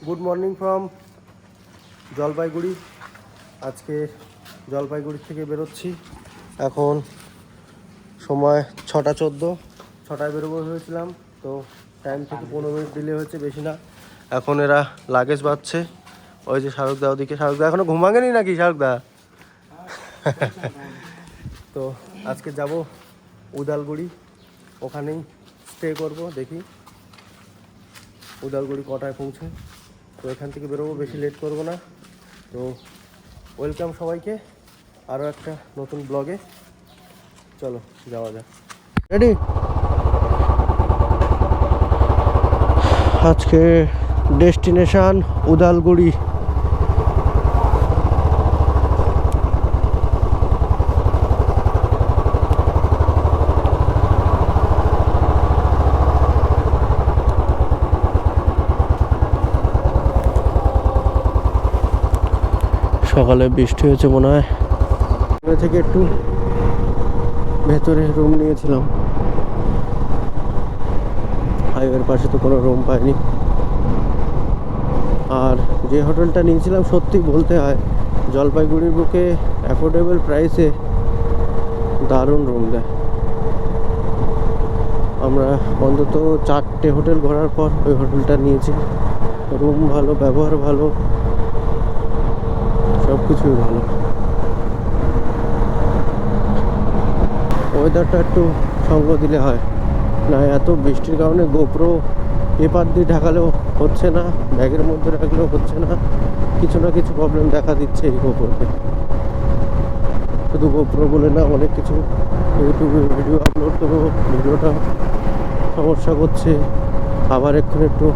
Good morning from Jalpaiguri. আজকে জলপাইগুড়ি থেকে বেরোচ্ছি। এখন সময় 6:14। 6টায় বেরোবো হয়েছিলাম, তো টাইম থেকে 15 মিনিট ডিলে হয়েছে, বেশি না। এখন এরা লাগেজ বাঁধছে। ওই যে শাহরুখদা ওদিকে। শাহরুখদা এখনো ঘুম ভাঙেনি নাকি শাহরুখদা? তো আজকে যাব উদালগুড়ি, ওখানেই স্টে করব। দেখি উদালগুড়ি কটায় পৌঁছে। তো এখান থেকে বেরোবো, বেশি লেট করব না। তো ওয়েলকাম সবাইকে আরও একটা নতুন ব্লগে। চলো যাওয়া যাক। রেডি? আজকে ডেস্টিনেশন উদালগুড়ি। সকালে বৃষ্টি হয়েছে মনে হয়। থেকে একটু ভেতরে রুম নিয়েছিলাম, হাইওয়ের পাশে তো কোনো রুম পাইনি। আর যে হোটেলটা নিয়েছিলাম, সত্যি বলতে হয় জলপাইগুড়ির বুকে অ্যাফোর্ডেবল প্রাইসে দারুণ রুম দেয়। আমরা অন্তত 4টে হোটেল ঘোরার পর ওই হোটেলটা নিয়েছি। রুম ভালো, ব্যবহার ভালো, সব কিছুই ভালো। ওয়েদারটা একটু সঙ্গ দিলে হয় না, এত বৃষ্টির কারণে গোপ্রো পেপার দিয়ে ঢাকালেও হচ্ছে না, ব্যাগের মধ্যে রাখলেও হচ্ছে না। কিছু না কিছু প্রবলেম দেখা দিচ্ছে এই গোপ্রোতে। শুধু গোপ্রো বলে না, অনেক কিছু। ইউটিউবে ভিডিও আপলোড করবো, ভিডিওটা সমস্যা করছে। আবার এক্ষুনি একটু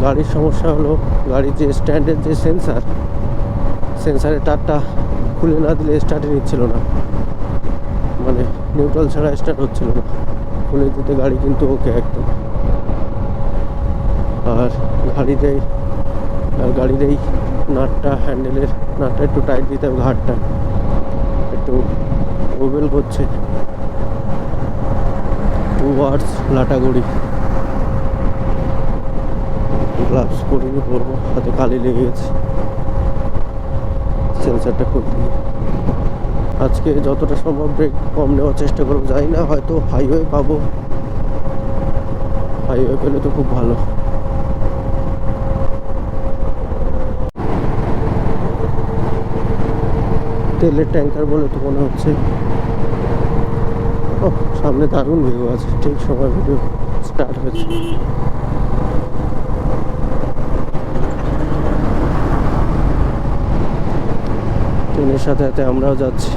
গাড়ির সমস্যা হলো। গাড়ির যে স্ট্যান্ডের যে সেন্সারের তারটা খুলে না দিলে স্টার্টে নিচ্ছিল না, মানে নিউট্রাল ছাড়া স্টার্ট হচ্ছিল না। খুলে দিতে গাড়ি কিন্তু ওকে একদম। আর গাড়ির এই নাটটা, হ্যান্ডেলের নাটটা একটু টাইট দিতে হবে। ঘাটটা একটু ওবেল করছে টুয়ার্ডস লাটাগুড়ি। গ্লাভস পরিনি, পরবো, হাতে কালি লেগে গেছে। সেন্সারটা খুলতে আজকে যতটা সম্ভব ব্রেক কম নেওয়ার চেষ্টা করবো। যাই না, হয়তো হাইওয়ে পাবো। হাইওয়ে পেলে তো খুব ভালো। তেলের ট্যাঙ্কার বলে তো মনে হচ্ছে। ও, সামনে দারুণ ভিউ আছে। ঠিক সময় ভিডিও স্টার্ট হয়েছে। ট্রেনের সাথে সাথে আমরাও যাচ্ছি।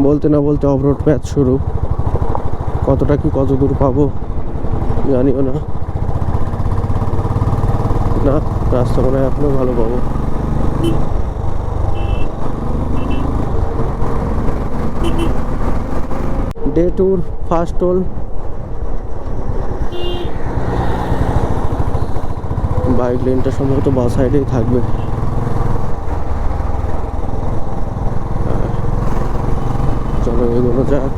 বলতে না বলতে অফরোড প্যাচ শুরু। কতটা কি কত দূর পাবো জানিও না। না, রাস্তা মনে হয় এখনো ভালো পাবো। Day tour first toll. Bike লেনটা সম্ভবত বাঁ সাইডেই থাকবে। চলো এগোনো যাক।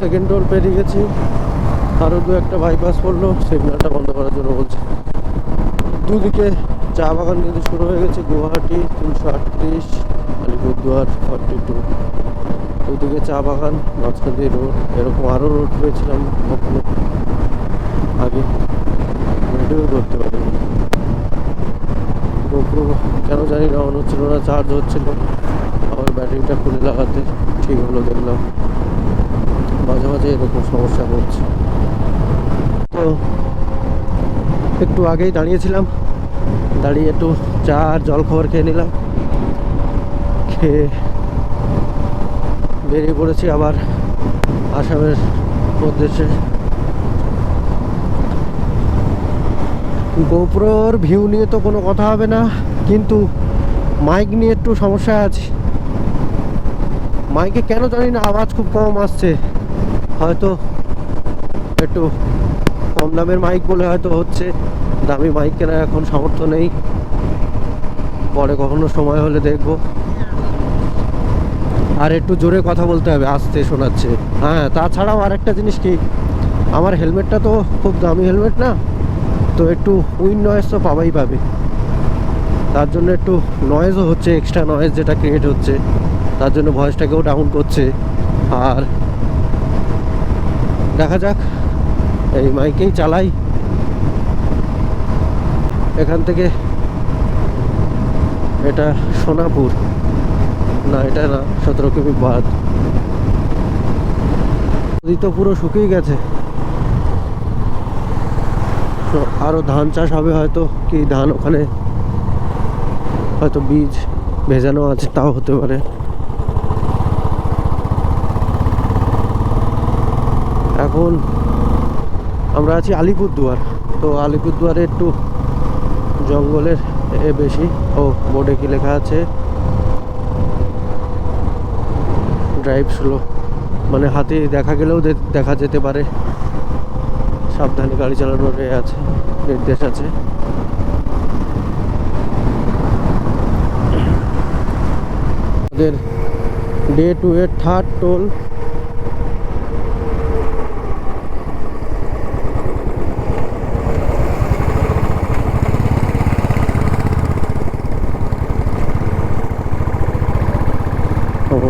সেকেন্ড টোল পেরিয়ে গেছি। আরও দু একটা বাইপাস পড়লো, সিগন্যালটা বন্ধ করার জন্য বলছে। দুদিকে চা বাগান কিন্তু শুরু হয়ে গেছে। গুয়াহাটি 338, আলিপুরদুয়ার 42। দুদিকে চা বাগান, মাঝখান দিয়ে রোড। এরকম আরও রোড পেয়েছিলাম কখনো আগে, ভিডিও করতে পারিনি। গোপ্রো কেন জানি না অন হচ্ছিল না, চার্জ হচ্ছিল, আবার ব্যাটারি ব্যাটারিটা খুলে লাগাতে ঠিক হলো দেখলাম। মাঝে মাঝে এরকম সমস্যা হচ্ছে। তো একটু আগেই দাঁড়িয়েছিলাম, দাঁড়িয়ে একটু চা আর জল খাবার খেয়ে নিলাম, খেয়ে বেরিয়ে পড়েছি আবার আসামের উদ্দেশ্যে। গোপ্রোর ভিউ নিয়ে তো কোনো কথা হবে না, কিন্তু মাইক নিয়ে একটু সমস্যা আছে। মাইকে কেন জানি না আওয়াজ খুব কম আসছে, হয়তো একটু কম দামের মাইক বলে হয়তো হচ্ছে। দামি মাইক কেনার এখন সামর্থ্য নেই, পরে কখনো সময় হলে দেখবো। আর একটু জোরে কথা বলতে হবে, আস্তে শোনাচ্ছে। হ্যাঁ, তাছাড়াও আরেকটা জিনিস কি, আমার হেলমেটটা তো খুব দামি হেলমেট না, তো একটু উইন্ড নয়েজ তো পাবেই পাবে, তার জন্য একটু নয়েজও হচ্ছে, এক্সট্রা নয়েজ যেটা ক্রিয়েট হচ্ছে, তার জন্য ভয়েসটাকেও ডাউন করছে। আর দেখা যাক, এই মাইকেই চালাই। এখান থেকে এটা সোনাপুর, না এটা না, 17 কিমি বাদ। নদী তো পুরো শুকিয়ে গেছে, আরো ধান চাষ হবে হয়তো, কি ধান ওখানে হয়তো বীজ ভেজানো আছে, তাও হতে পারে। এখন আমরা আছি আলিপুরদুয়ার, তো আলিপুরদুয়ারে একটু জঙ্গলের বেশি। ও বোর্ডে কি লেখা আছে, ড্রাইভ স্লো, মানে হাতে দেখা গেলেও দেখা যেতে পারে, সাবধানে গাড়ি চালানোর আছে, নির্দেশ আছে। আমাদের ডে 2 এর 3rd টোল।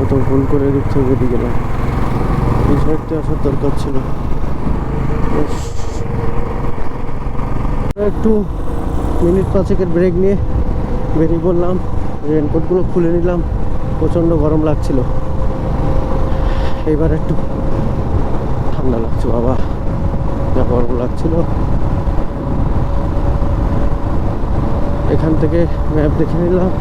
তো ভুল করে দিক থেকে বেরিয়ে গেলাম, এই সাইডটা আসার দরকার ছিল। একটু মিনিট 5 ব্রেক নিয়ে বেরিয়ে পড়লাম, রেনকোটগুলো খুলে নিলাম, প্রচণ্ড গরম লাগছিল। এবার একটু ঠান্ডা লাগছে, বাবা যা গরম লাগছিল। এখান থেকে ম্যাপ দেখে নিলাম,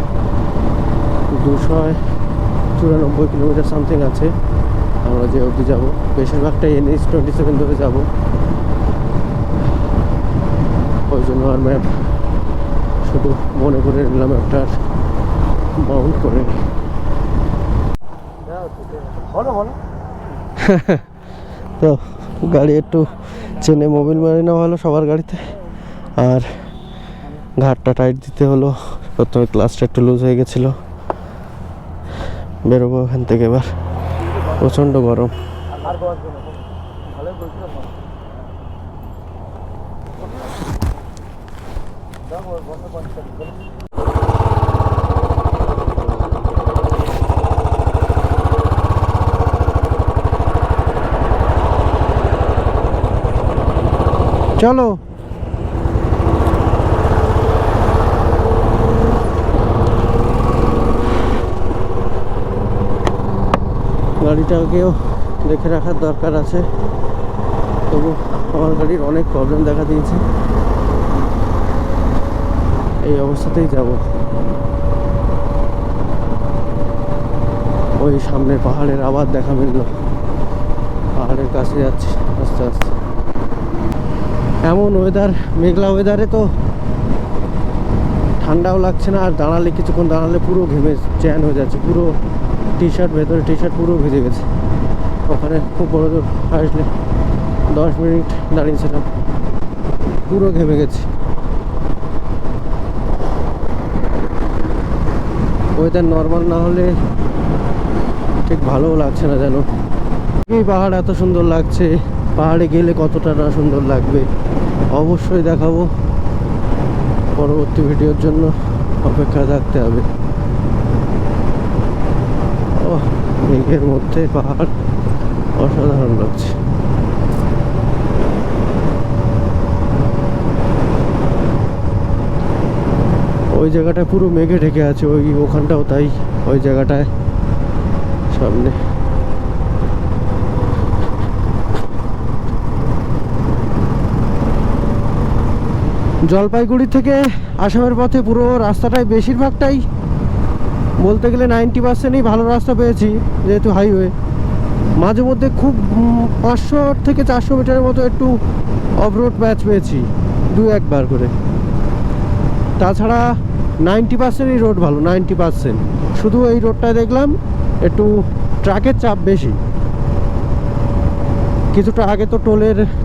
294 কিলোমিটার সামথিং আছে আমরা যে অবধি যাবো। বেশিরভাগটাই NH 27 ধরে যাব, ওই জন্য আর ম্যাপ শুধু মনে করে নিলাম, একটা মাউন্ট করে। তো গাড়ি একটু চেনে মোবিল মারি নেওয়া হলো সবার গাড়িতে, আর ঘাটটা টাইট দিতে হলো। প্রথমে ক্লাসটা একটু লুজ হয়ে গেছিলো। বেরোবো ওখান থেকে এবার, প্রচণ্ড গরম। চলো গাড়িটাকেও দেখে রাখার দরকার আছে, তবু আমার গাড়ির অনেক প্রবলেম দেখা দিয়েছে, এই অবস্থাতেই যাব। ওই সামনে পাহাড়ের আবার দেখা মিলল, পাহাড়ের কাছে যাচ্ছি আস্তে আস্তে। এমন ওয়েদার, মেঘলা ওয়েদারে তো ঠান্ডাও লাগছে না, আর দাঁড়ালে কিছুক্ষণ দাঁড়ালে পুরো ঘেমে চ্যান হয়ে যাচ্ছে, পুরো টি-শার্ট, ভেতরে টি-শার্ট পুরো ভিজে গেছে। ওখানে খুব বড় দূর আসলে 10 মিনিট দাঁড়িয়েছিলাম, পুরো ঘেমে গেছি। ওয়েদার নর্মাল না হলে ঠিক ভালোও লাগছে না যেন। এই পাহাড় এত সুন্দর লাগছে, পাহাড়ে গেলে কতটা না সুন্দর লাগবে অবশ্যই দেখাবো। পরবর্তী ভিডিওর জন্য অপেক্ষা থাকতে হবে। ও মেঘের মধ্যে পাহাড় অসাধারণ লাগছে। ওই জায়গাটা পুরো মেঘে ঢেকে আছে, ওখানটাও তাই। ওই জায়গাটায় সামনে জলপাইগুড়ি থেকে আসামের পথে পুরো রাস্তাটাই বেশিরভাগটাই বলতে গেলে 90%ই ভালো রাস্তা পেয়েছি, যেহেতু হাইওয়ে। মাঝে মধ্যে খুব 500 থেকে 400 মিটারের মতো একটু অফরোড প্যাচ পেয়েছি, দু একবার করে। তাছাড়া 90%ই রোড ভালো, 90%। শুধু এই রোডটায় দেখলাম একটু ট্রাকের চাপ বেশি। কিছুটা আগে তো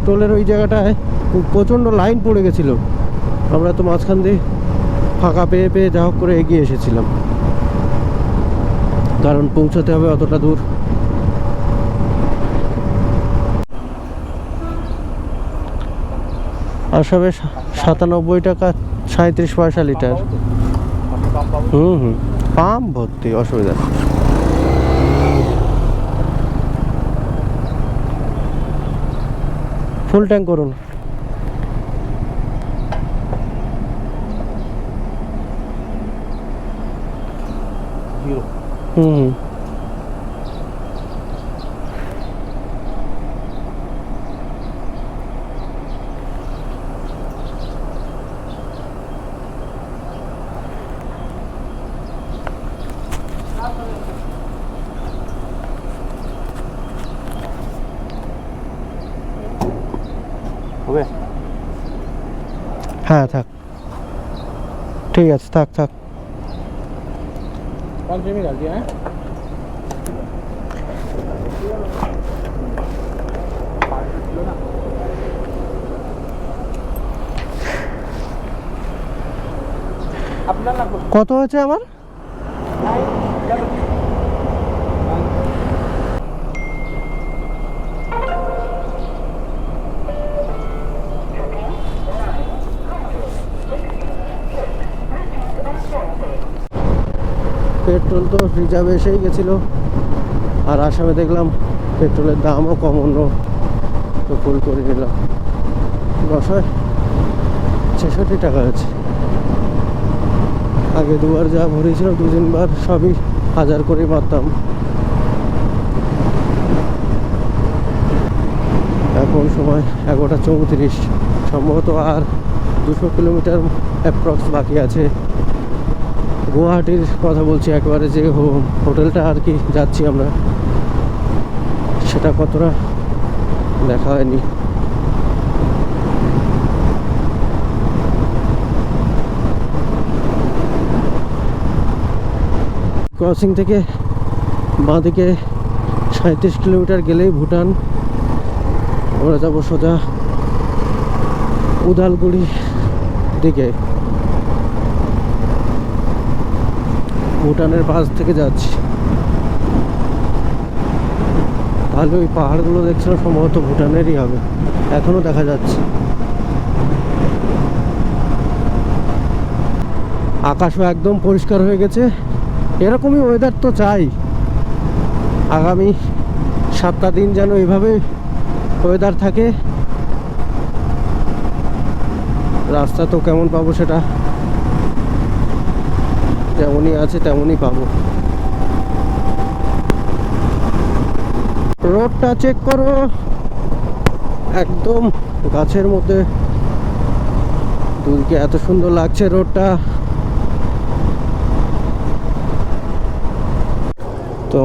টোলের ওই জায়গাটায় প্রচণ্ড লাইন পড়ে গেছিলো। আমরা তো মাঝখান দিয়ে ফাঁকা পেয়ে পেয়ে যা হোক করে এগিয়ে এসেছিলাম, কারণ পৌঁছাতে হবে অতটা দূর। আসামে 97 টাকা 37 পয়সা লিটার। পাম্প ভর্তি, অসুবিধা নেই। ফুল ট্যাঙ্ক করুন। হবে? হ্যাঁ থাক, ঠিক আছে, থাক থাক। 5 में डाल दिया है। अपना लगभग কত হয়েছে আমার? পেট্রোল তো রিজার্ভ এসেই গেছিল, আর আসামে দেখলাম পেট্রোলের দামও কম, অন্য তো ফুল করে নিলাম। 66 টাকা আছে। আগে দুবার যা ভরেছিল, 2-3 বার সবই 1000 করে মারতাম। এখন সময় 11:34, সম্ভবত আর 200 কিলোমিটার অ্যাপ্রক্স বাকি আছে। গুয়াহাটির কথা বলছি একবারে, যে হোটেলটা আর কি যাচ্ছি আমরা, সেটা কতটা দেখা হয়নি। ক্রসিং থেকে বাঁদিকে 37 কিলোমিটার গেলেই ভুটান। আমরা যাবো সোজা উদালগুড়ি দিকে। ভুটানের পাশ থেকে যাচ্ছি। তাহলে ওই পাহাড়গুলো দেখছিলাম, সম্ভবত ভুটানেরই হবে, এখনো দেখা যাচ্ছে। আকাশও একদম পরিষ্কার হয়ে গেছে। এরকমই ওয়েদার তো চাই, আগামী 7টা দিন যেন এইভাবে ওয়েদার থাকে। রাস্তা তো কেমন পাবো, সেটা যেমনই আছে তেমনই পাবো। রোডটা চেক করো, একদম গাছের মধ্যে দুদিকে এত সুন্দর লাগছে রোডটা। তো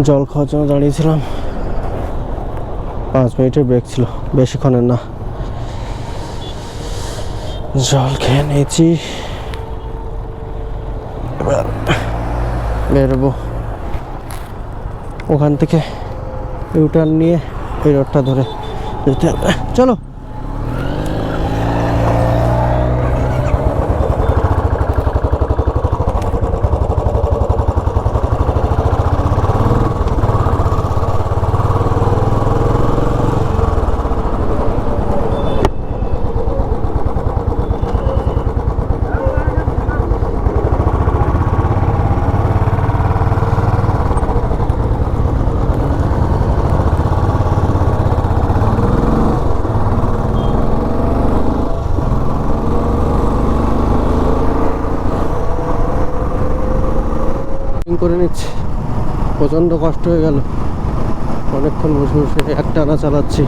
জল খাওয়ার জন্য দাঁড়িয়েছিলাম, 5 মিনিটের ব্রেক ছিল, বেশিক্ষণের না। জল খেয়ে নিয়েছি, এবার বেরোবো। ওখান থেকে ইউটার্ন নিয়ে এই রোডটা ধরে যেতে হবে। চলো। করে নিচ্ছি। প্রচণ্ড কষ্ট হয়ে গেল, অনেকক্ষণ বসে বসে একটানা চালাচ্ছি।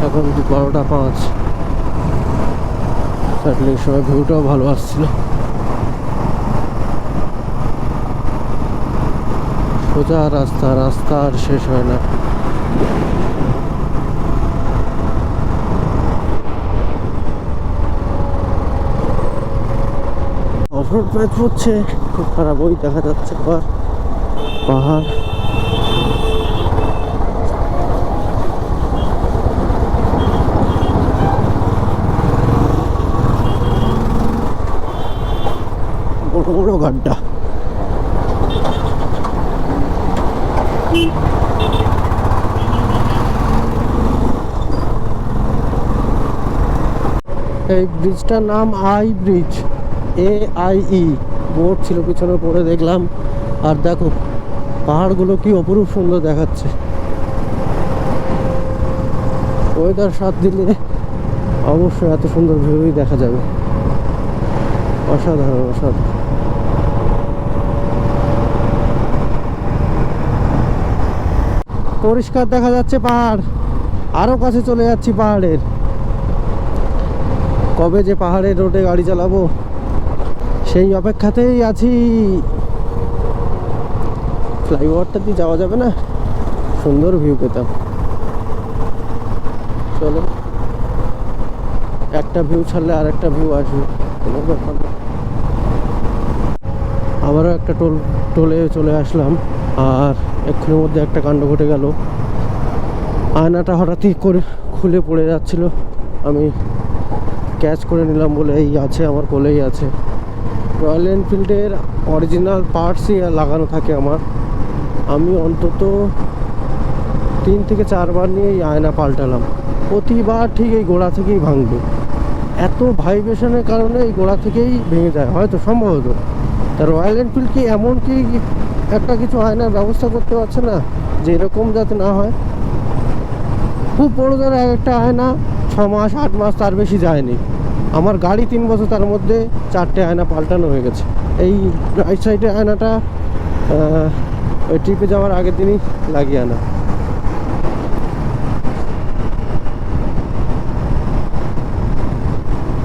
এখন 12টা 5। সাইকেলিং সময় ভিউটাও ভালো আসছিল। সোজা রাস্তা, রাস্তা আর শেষ হয় না। অফরোড ম্যাচ হচ্ছে, খুব খারাপ। ওই দেখা যাচ্ছে আবার পাহাড়। বড় বড় গাড্ডা। এই ব্রিজটার নাম আই ব্রিজ, AIE বোর্ড ছিল পিছনে, পড়ে দেখলাম। আর দেখো পাহাড়গুলো কি অপরূপ সুন্দর দেখাচ্ছে। ওয়েদার সাথ দিলে অবশ্যই এত সুন্দর ভিউই দেখা যাবে। অসাধারণ অসাধারণ। পরিষ্কার দেখা যাচ্ছে পাহাড়, আরো কাছে চলে যাচ্ছি পাহাড়ের। কবে যে পাহাড়ের রোডে গাড়ি চালাবো সেই অপেক্ষাতেই আছি। ফ্লাইওভারটা দিয়ে যাওয়া যাবে না, সুন্দর ভিউ পেতাম। চলো, একটা ভিউ ছাড়লে আর একটা ভিউ আসবে, কোনো ব্যাপার না। আবারও একটা টোলে চলে আসলাম। আর এক্ষুনির মধ্যে একটা কাণ্ড ঘটে গেল। আয়নাটা হঠাৎই করে খুলে পড়ে যাচ্ছিল, আমি ক্যাচ করে নিলাম বলে এই আছে, আমার কোলেই আছে। রয়্যাল এনফিল্ডের অরিজিনাল পার্টসই লাগানো থাকে আমার। আমি অন্তত 3 থেকে 4 বার নিয়ে এই আয়না পাল্টালাম। প্রতিবার ঠিক এই গোড়া থেকেই ভাঙবে। এত ভাইব্রেশনের কারণে এই গোড়া থেকেই ভেঙে যায় হয়তো, সম্ভবত। তা রয়্যাল এনফিল্ড কি এমন কি একটা কিছু আয়নার ব্যবস্থা করতে পারছে না যে এরকম যাতে না হয়? খুব বড় ধরো একটা আয়না 6 মাস 8 মাস তার বেশি যায়নি। আমার গাড়ি 3 বছর, তার মধ্যে 4টে আয়না পাল্টানো হয়ে গেছে। এই রাইট সাইডের আয়নাটা ওই ট্রিপে যাওয়ার আগের দিনই লাগিয়ে আনা।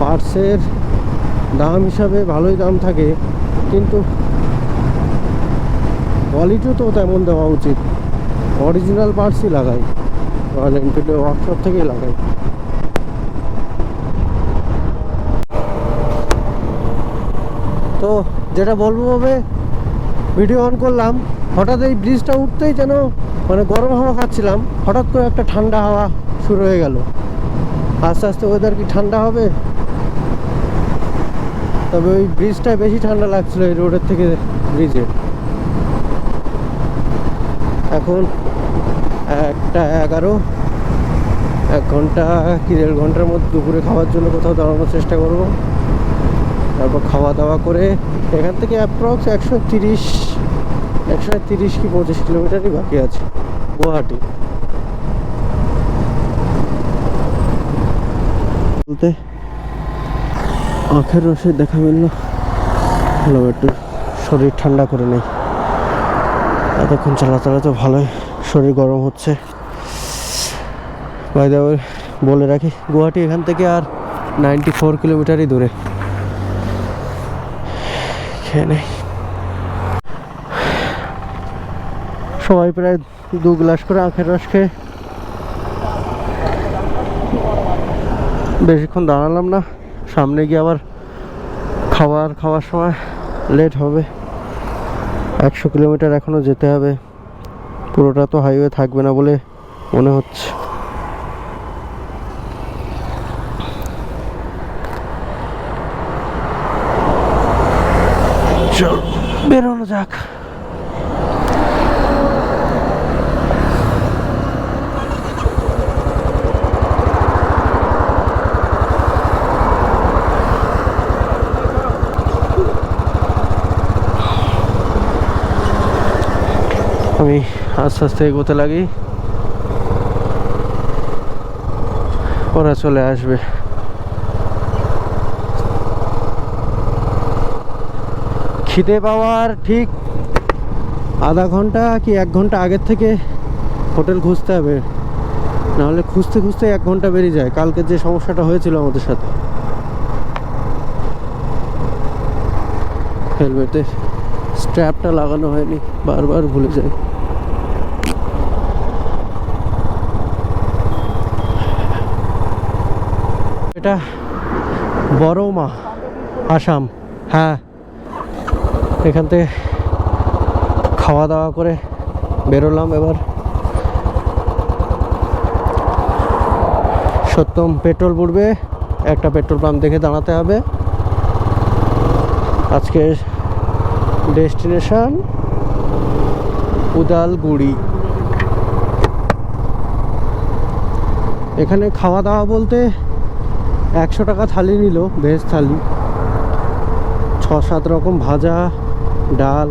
পার্টসের দাম হিসাবে ভালোই দাম থাকে, কিন্তু কোয়ালিটিও তো তেমন দেওয়া উচিত। অরিজিনাল পার্টসই লাগাই, রয়্যাল এনফিল্ডের ওয়ার্কশপ থেকেই লাগাই। তো যেটা বলবো হবে, ভিডিও অন করলাম, হঠাৎ এই ব্রিজটা উঠতেই যেন মানে গরম হাওয়া খাচ্ছিলাম, হঠাৎ করে একটা ঠান্ডা হাওয়া শুরু হয়ে গেল। আস্তে আস্তে ওয়েদার কি ঠান্ডা হবে? তবে ওই ব্রিজটায় বেশি ঠান্ডা লাগছিল এই রোডের থেকে ব্রিজে। এখন 1টা 11, 1 ঘন্টা কি 1.5 ঘন্টার মধ্যে দুপুরে খাওয়ার জন্য কোথাও দাঁড়ানোর চেষ্টা করব। তারপর খাওয়া দাওয়া করে এখান থেকে অ্যাপ্রক্স 130 কি 25 কিলোমিটারই বাকি আছে গুয়াহাটি। বলতে আখের রসে দেখা মিলল, ভালো একটু শরীর ঠান্ডা করে নেই। এতক্ষণ চালাতে তো ভালোই শরীর গরম হচ্ছে। বাই দ্য ওয়ে বলে রাখি, গুয়াহাটি এখান থেকে আর 94 কিলোমিটারই দূরে। খেয়ে নেই। সবাই প্রায় 2 গ্লাস করে আখের রস খেয়ে বেশিক্ষণ দাঁড়ালাম না। সামনে গিয়ে আবার খাওয়ার সময় লেট হবে। 100 কিলোমিটার এখনো যেতে হবে। পুরোটা তো হাইওয়ে থাকবে না বলে মনে হচ্ছে। চল বেরোনো যাক। আমি আস্তে আস্তে এগোতে লাগি, ওরা চলে আসবে। খিদে পাওয়ার ঠিক আধা ঘন্টা কি 1 ঘন্টা আগের থেকে হোটেল খুঁজতে হবে, নাহলে খুঁজতে খুঁজতে 1 ঘন্টা বেরিয়ে যায়। কালকে যে সমস্যাটা হয়েছিল আমাদের সাথে, হেলমেটের স্ট্র্যাপটা লাগানো হয়নি, বারবার ভুলে যাই। এটা বড়মা, আসাম। হ্যাঁ, এখান থেকে খাওয়া দাওয়া করে বেরোলাম। এবার সত্যম পেট্রোল পুড়বে, একটা পেট্রোল পাম্প দেখে দাঁড়াতে হবে। আজকে ডেস্টিনেশন উদালগুড়ি। এখানে খাওয়া দাওয়া বলতে 100 টাকা থালি নিল, ভেজ থালি, 6-7 রকম ভাজা, ডাল,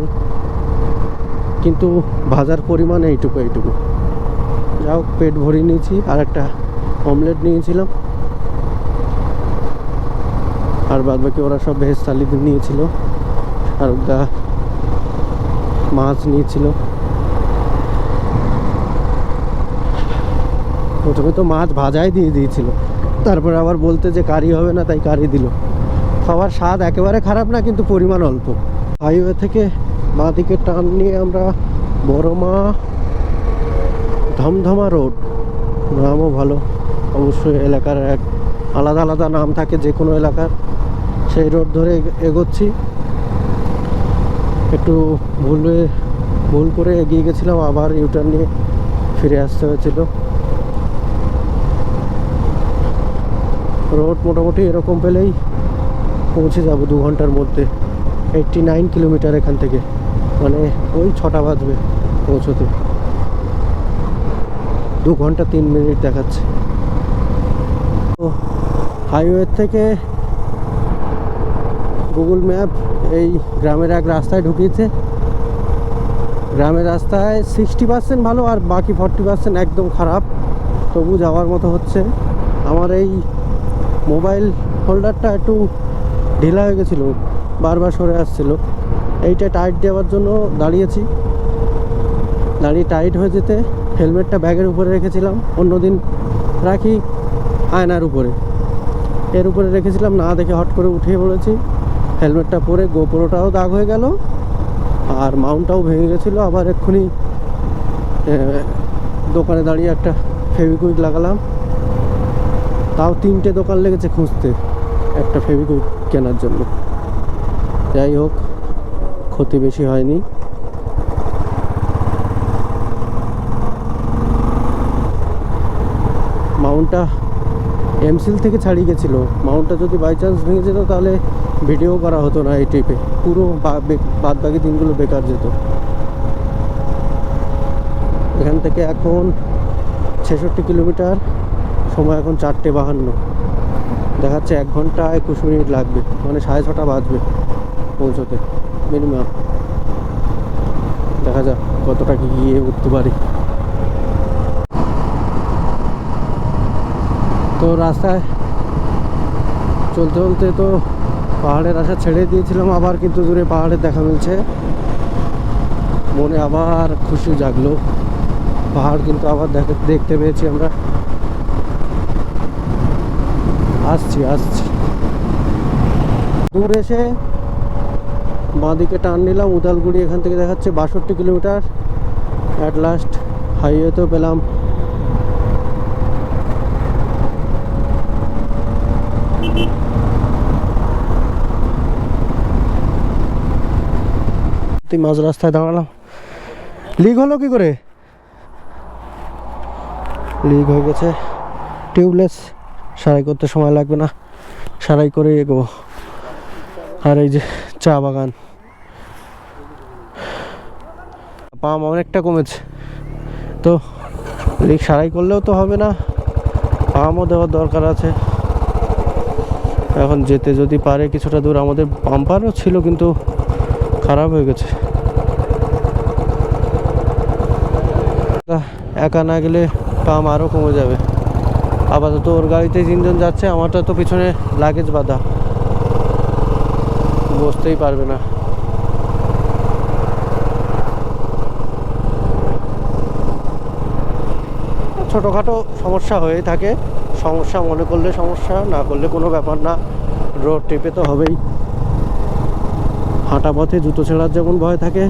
কিন্তু ভাজার পরিমাণ এইটুকু এইটুকু। যাও, পেট ভরিয়ে নিয়েছি। আর একটা অমলেট নিয়েছিলাম, আর বাদ বাকি ওরা সব ভেজ থালি নিয়েছিল। শাহরুখদা মাছ নিয়েছিল। প্রথমে তো মাছ ভাজাই দিয়ে দিয়েছিল, তারপরে আবার বলতে যে কারি হবে না, তাই কারি দিল। খাবার স্বাদ একেবারে খারাপ না, কিন্তু পরিমাণ অল্প। হাইওয়ে থেকে বাঁ দিকে টার্ন নিয়ে আমরা বড়মা ধমধমা রোড, নামও ভালো। অবশ্যই এলাকার এক আলাদা আলাদা নাম থাকে যে কোনো এলাকার। সেই রোড ধরে এগোচ্ছি। একটু ভুল করে এগিয়ে গেছিলাম, আবার ইউটার্ন নিয়ে ফিরে আসতে হয়েছিল। রোড মোটামুটি এরকম পেলেই পৌঁছে যাব 2 ঘন্টার মধ্যে। 89 কিলোমিটার এখান থেকে, মানে ওই 6টা বাজবে পৌঁছতে। 2 ঘন্টা 3 মিনিট দেখাচ্ছে। তো হাইওয়ে থেকে গুগল ম্যাপ এই গ্রামের এক রাস্তায় ঢুকিয়েছে। গ্রামের রাস্তায় 60% ভালো, আর বাকি 40% একদম খারাপ। তবু যাওয়ার মতো হচ্ছে। আমার এই মোবাইল হোল্ডারটা একটু ঢিলা হয়ে গেছিলো, বারবার সরে আসছিলো। এইটা টাইট দেওয়ার জন্য দাঁড়িয়েছি। দাঁড়িয়ে টাইট হয়ে যেতে হেলমেটটা ব্যাগের উপরে রেখেছিলাম। অন্যদিন রাখি আয়নার উপরে, এর উপরে রেখেছিলাম না দেখে হট করে উঠিয়ে পড়েছি। হেলমেটটা পরে গোপ্রোটাও দাগ হয়ে গেল, আর মাউন্টটাও ভেঙে গেছিলো। আবার এক্ষুনি দোকানে দাঁড়িয়ে একটা ফেভিকুইক লাগালাম। তাও 3টে দোকান লেগেছে খুঁজতে একটা ফেভিকুইক কেনার জন্য। যাই হোক, ক্ষতি বেশি হয়নি। মাউন্টটা এমসিল থেকে ছাড়িয়ে গেছিলো। মাউন্টটা যদি বাই চান্স ভেঙে যেত তাহলে ভিডিও করা হতো না এই ট্রিপে, পুরো বাদ বাকি দিনগুলো বেকার যেত। এখান থেকে এখন 66 কিলোমিটার, সময় এখন 4:52 দেখাচ্ছে। 1 ঘন্টা 21 মিনিট লাগবে, মানে 6:30 বাজবে পৌঁছতে মিনিমাম। দেখা যাক কতটা কি গিয়ে উঠতে পারি। তো রাস্তায় চলতে চলতে তো পাহাড়ের আশা ছেড়ে দিয়েছিলাম, আবার কিন্তু দূরে পাহাড়ের দেখা মিলছে। মনে আবার খুশি জাগলো। পাহাড় কিন্তু আবার দেখতে পেয়েছি আমরা। আসছি দূর এসে বাঁদিকে টার্ন নিলাম উদালগুড়ি। এখান থেকে দেখাচ্ছে 62 কিলোমিটার। অ্যাট লাস্ট হাইওয়েতেও পেলাম। মাঝ রাস্তায় দাঁড়ালাম। লিক হলো কি করে? লিক হয়ে গেছে। টিউবলেস, সারাই করতে সময় লাগবে না, সারাই করে এগোবো। আর এই যে চা বাগান, পাম অনেকটা কমেছে। তো লিক সারাই করলেও তো হবে না, পামও দেওয়ার দরকার আছে। এখন যেতে যদি পারে কিছুটা দূর। আমাদের পাম্পারও ছিল কিন্তু খারাপ হয়ে গেছে। একা না গেলে পাম আরও কমে যাবে। আপাতত ওর গাড়িতে 3 জন যাচ্ছে, আমারটা তো পিছনে লাগেজ বাঁধা, বসতেই পারবে না। ছোটোখাটো সমস্যা হয়েই থাকে, সমস্যা মনে করলে সমস্যা, না করলে কোনো ব্যাপার না। রোড ট্রিপে তো হবেই। হাঁটা পথে জুতো ছেঁড়ার যেমন ভয় থাকে,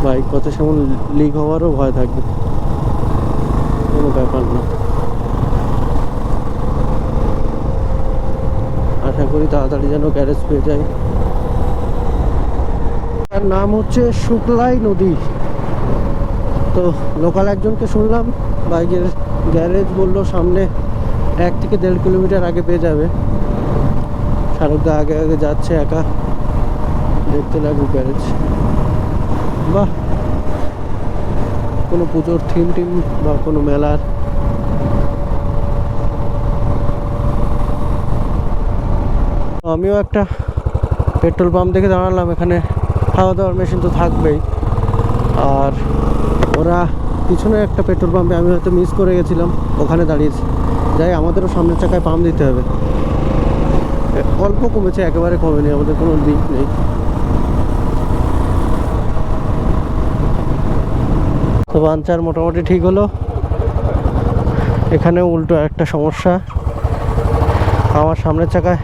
বাইক পথে সেমন লিক হওয়ারও ভয় থাকবে, কোনো ব্যাপার না। আশা করি তাড়াতাড়ি যেন গ্যারেজ পেয়ে যায়। তার নাম হচ্ছে শুক্লাই নদী। তো লোকাল একজনকে শুনলাম, বাইকের গ্যারেজ বললো সামনে 1 থেকে 1.5 কিলোমিটার আগে পেয়ে যাবে। শাহরুখদা আগে আগে যাচ্ছে একা, দেখতে লাগুক গ্যারেজ। বাহ, কোনো পুজোর থিম টিম বা কোনো মেলার। আমিও একটা পেট্রোল পাম্প দেখে দাঁড়ালাম, এখানে খাওয়া দাওয়ার মেশিন তো থাকবেই। আর ওরা পিছনে একটা পেট্রোল পাম্পে, আমি হয়তো মিস করে গেছিলাম, ওখানে দাঁড়িয়েছি। যাই, আমাদেরও সামনের চাকায় পাম্প দিতে হবে। অল্প কমেছে, একেবারে কমেনি, আমাদের কোনো দিক নেই। তো পাঞ্চার মোটামুটি ঠিক হলো। এখানে উল্টো একটা সমস্যা, আমার সামনের চাকায়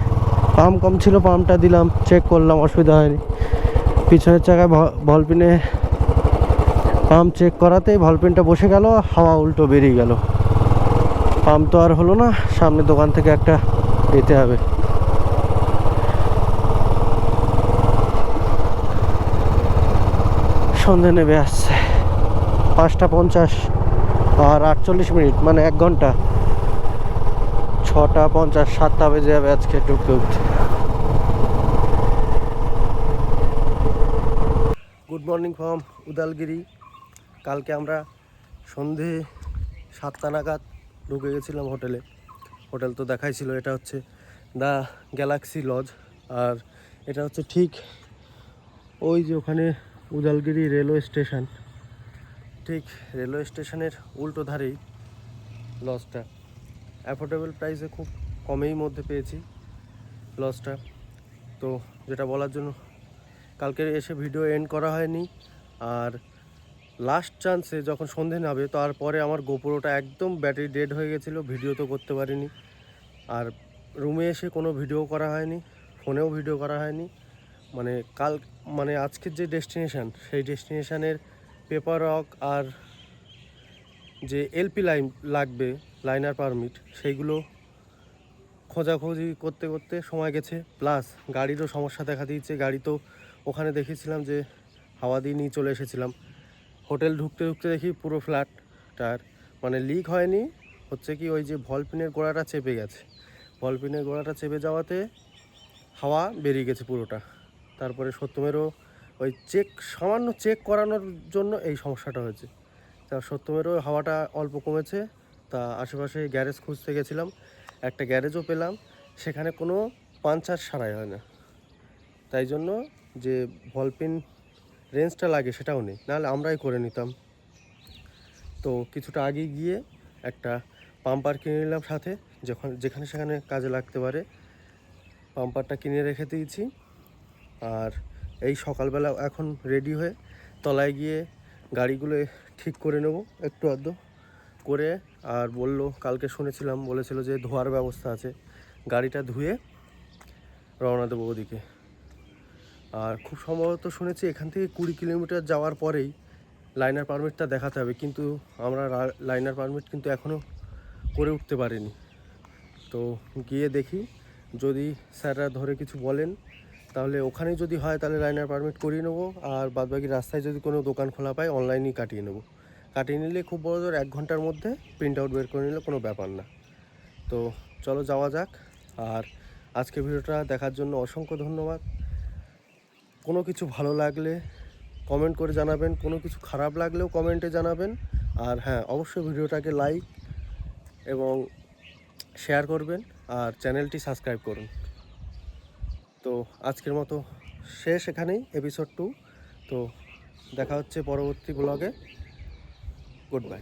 পাম্প কম ছিল, পাম্পটা দিলাম, চেক করলাম, অসুবিধা হয়নি। পিছনের চাকায় ভলপিনে পাম্প চেক করাতেই ভলপিনটা বসে গেল, হাওয়া উল্টো বেরিয়ে গেল। পাম্প তো আর হলো না, সামনে দোকান থেকে একটা নিতে হবে। সন্ধে নেমে আসছে, 5টা 50 আর 48 মিনিট, মানে 1 ঘন্টা। 6টা 50, 7টা বেজে যাবে আজকে ঢুকতে উঠতে। Good morning from Udalgiri. কালকে আমরা সন্ধে 7টা নাগাদ ঢুকে গেছিলাম হোটেলে। হোটেল তো দেখাইছিল, এটা হচ্ছে দ্য গ্যালাক্সি লজ। আর এটা হচ্ছে ঠিক ওই যে ওখানে উদালগিরি রেলওয়ে স্টেশন, ঠিক রেলওয়ে স্টেশনের উল্টো ধারেই লজটা। অ্যাফোর্ডেবল প্রাইসে খুব কমেই মধ্যে পেয়েছি লজটা। তো যেটা বলার জন্য কালকে এসে ভিডিও এন্ড করা হয়নি। আর লাস্ট চান্সে যখন সন্ধে নামবে, তারপরে আমার গোপ্রোটা একদম ব্যাটারি ডেড হয়ে গেছিলো, ভিডিও তো করতে পারিনি। আর রুমে এসে কোনো ভিডিও করা হয়নি, ফোনেও ভিডিও করা হয়নি। মানে আজকের যে ডেস্টিনেশান, সেই ডেস্টিনেশানের পেপার ওয়ার্ক আর যে এলপি লাইন লাগবে, লাইনার পারমিট, সেইগুলো খোঁজাখুঁজি করতে করতে সময় গেছে। প্লাস গাড়িরও সমস্যা দেখা দিয়েছে। গাড়ি তো ওখানে দেখেছিলাম যে হাওয়া দিয়ে নিয়ে চলে এসেছিলাম, হোটেল ঢুকতে ঢুকতে দেখি পুরো ফ্ল্যাট টায়ার। মানে লিক হয়নি, হচ্ছে কি ওই যে ভলপিনের গোড়াটা চেপে গেছে, ভলপিনের গোড়াটা চেপে যাওয়াতে হাওয়া বেরিয়ে গেছে পুরোটা। তারপরে সত্যমেরও ওই সামান্য চেক করানোর জন্য এই সমস্যাটা হয়েছে। তা সত্যমেরও হাওয়াটা অল্প কমেছে। তা আশেপাশে গ্যারেজ খুঁজতে গেছিলাম, একটা গ্যারেজও পেলাম, সেখানে কোনো পাঞ্চার সারাই হয় না। তাই জন্য যে ভলপিন রেঞ্জটা লাগে সেটাও নেই, নাহলে আমরাই করে নিতাম। তো কিছুটা আগে গিয়ে একটা পাম্পার কিনে নিলাম সাথে, যেখানে সেখানে কাজে লাগতে পারে। পাম্পারটা কিনে রেখে দিয়েছি। আর এই সকালবেলা এখন রেডি হয়ে তলায় গিয়ে গাড়িগুলো ঠিক করে নেব একটু আধটু করে। আর কালকে শুনেছিলাম, বলেছিল যে ধোয়ার ব্যবস্থা আছে, গাড়িটা ধুয়ে রওনা দেবো ওদিকে। আর খুব সম্ভবত শুনেছি এখান থেকে 20 কিলোমিটার যাওয়ার পরেই লাইনার পারমিটটা দেখাতে হবে, কিন্তু আমরা লাইনার পারমিট কিন্তু এখনও করে উঠতে পারিনি। তো গিয়ে দেখি, যদি স্যাররা ধরে কিছু বলেন তাহলে ওখানেই যদি হয় তাহলে লাইনার পারমিট করিয়ে নেবো। আর বাদবাকি রাস্তায় যদি কোনো দোকান খোলা পাই অনলাইনেই কাটিয়ে নেবো। কাটিয়ে নিলে খুব বড় জোর 1 ঘন্টার মধ্যে প্রিন্ট আউট বের করে নিলে কোনো ব্যাপার না। তো চলো যাওয়া যাক। আর আজকে ভিডিওটা দেখার জন্য অসংখ্য ধন্যবাদ। কোনো কিছু ভালো লাগলে কমেন্ট করে জানাবেন, কোনো কিছু খারাপ লাগলেও কমেন্টে জানাবেন। আর হ্যাঁ, অবশ্যই ভিডিওটাকে লাইক এবং শেয়ার করবেন, আর চ্যানেলটি সাবস্ক্রাইব করুন। তো আজকের মতো শেষ এখানেই, এপিসোড 2। তো দেখা হচ্ছে পরবর্তী ব্লগে। Good bye.